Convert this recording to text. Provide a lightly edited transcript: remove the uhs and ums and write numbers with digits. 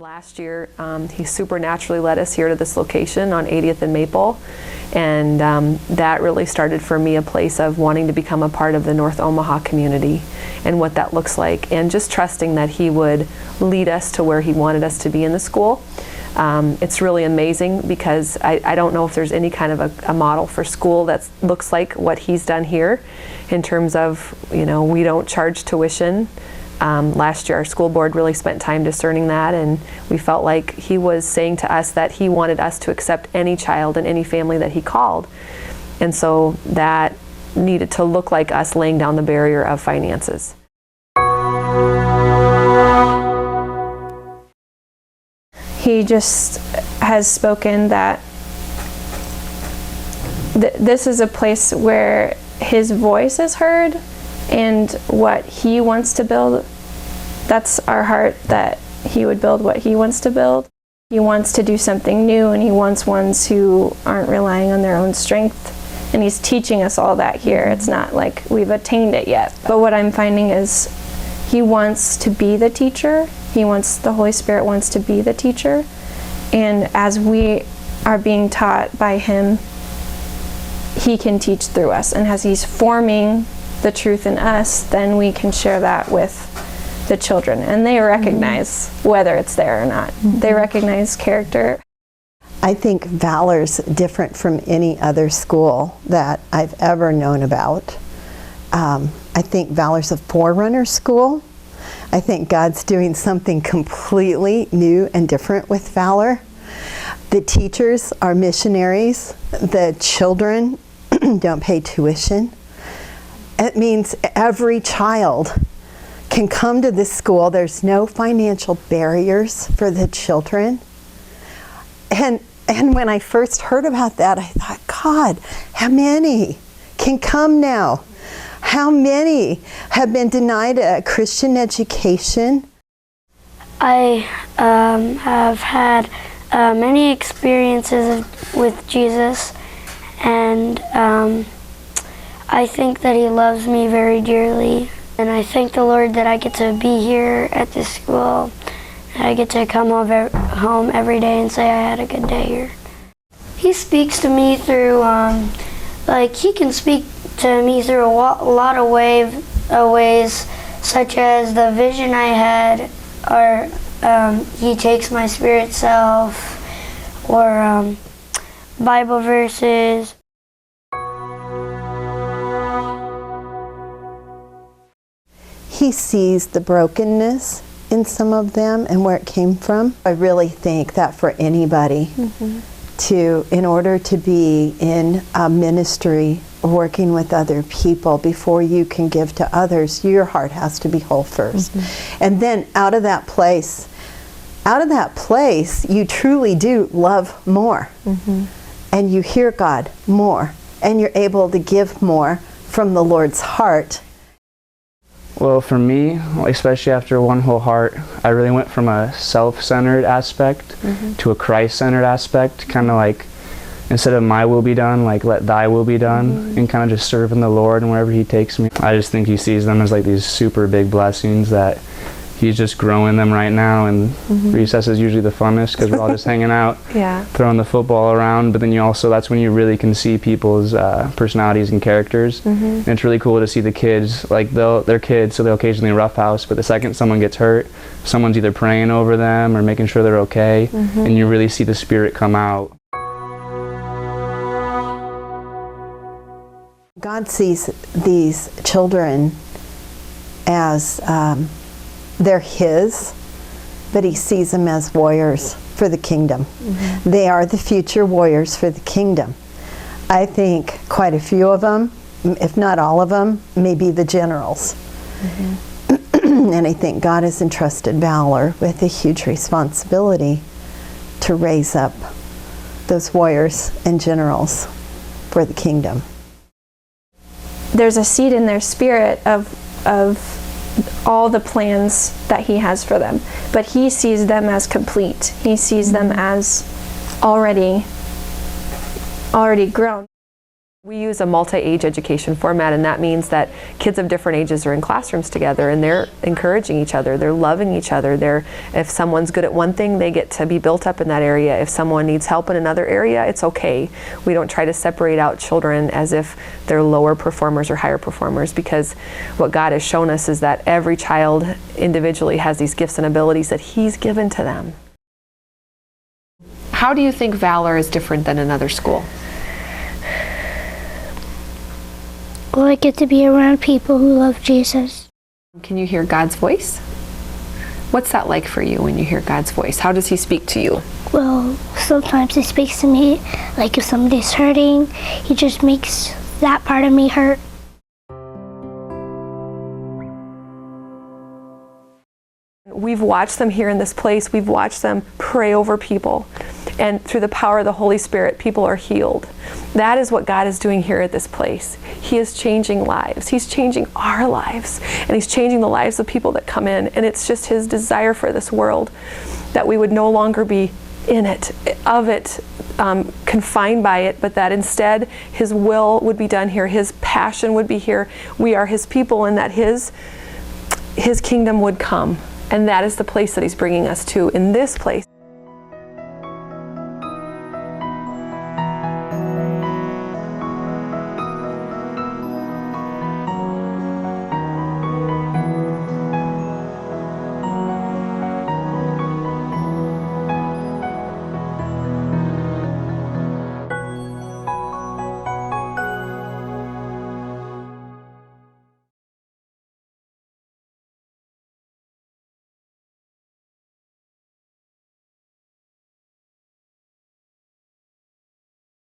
last year, he supernaturally led us here to this location on 80th and Maple, and that really started for me a place of wanting to become a part of the North Omaha community and what that looks like, and just trusting that he would lead us to where he wanted us to be in the school. It's really amazing because I don't know if there's any kind of a model for school that looks like what he's done here in terms of, we don't charge tuition. Last year our school board really spent time discerning that, and we felt like he was saying to us that he wanted us to accept any child and any family that he called. And so that needed to look like us laying down the barrier of finances. He just has spoken that this is a place where his voice is heard, and what he wants to build, that's our heart, that he would build what he wants to build. He wants to do something new, and he wants ones who aren't relying on their own strength. And he's teaching us all that here. It's not like we've attained it yet. But what I'm finding is he wants to be the teacher. The Holy Spirit wants to be the teacher. And as we are being taught by him, he can teach through us. And as he's forming the truth in us, then we can share that with the children, and they recognize whether it's there or not. They recognize character. I think Valor's different from any other school that I've ever known about. I think Valor's a forerunner school. I think God's doing something completely new and different with Valor. The teachers are missionaries. The children don't pay tuition. It means every child can come to this school. There's no financial barriers for the children. And when I first heard about that, I thought, God, how many can come now? How many have been denied a Christian education? I have had many experiences with Jesus, and I think that he loves me very dearly, and I thank the Lord that I get to be here at this school. I get to come home every day and say I had a good day here. He speaks to me through, he can speak to me through a lot of ways, such as the vision I had, or he takes my spirit self, or Bible verses. He sees the brokenness in some of them and where it came from. I really think that for anybody, in order to be in a ministry working with other people, before you can give to others, your heart has to be whole first. And then out of that place, you truly do love more. And you hear God more, and you're able to give more from the Lord's heart. Well, for me, especially after One Whole Heart, I really went from a self-centered aspect to a Christ-centered aspect, kind of like, instead of my will be done, like let thy will be done, and kind of just serving the Lord and wherever he takes me. I just think he sees them as like these super big blessings that he's just growing them right now, and recess is usually the funnest because we're all just hanging out, throwing the football around, but then that's when you really can see people's personalities and characters. And it's really cool to see the kids, like they're kids, so they'll occasionally roughhouse, but the second someone gets hurt, someone's either praying over them or making sure they're okay, and you really see the Spirit come out. God sees these children as they're his, but he sees them as warriors for the kingdom. They are the future warriors for the kingdom. I think quite a few of them, if not all of them, may be the generals. And I think God has entrusted Valor with a huge responsibility to raise up those warriors and generals for the kingdom. There's a seed in their spirit of all the plans that he has for them, but he sees them as complete. He sees them as already grown. We use a multi-age education format, and that means that kids of different ages are in classrooms together, and they're encouraging each other, they're loving each other. If someone's good at one thing, they get to be built up in that area. If someone needs help in another area, it's okay. We don't try to separate out children as if they're lower performers or higher performers, because what God has shown us is that every child individually has these gifts and abilities that He's given to them. How do you think Valor is different than another school? Well, I get to be around people who love Jesus. Can you hear God's voice? What's that like for you when you hear God's voice? How does He speak to you? Well, sometimes He speaks to me, like if somebody's hurting, He just makes that part of me hurt. We've watched them here in this place. We've watched them pray over people. And through the power of the Holy Spirit, people are healed. That is what God is doing here at this place. He is changing lives. He's changing our lives. And He's changing the lives of people that come in. And it's just His desire for this world that we would no longer be in it, of it, confined by it, but that instead His will would be done here. His passion would be here. We are His people, and that His kingdom would come. And that is the place that He's bringing us to, in this place.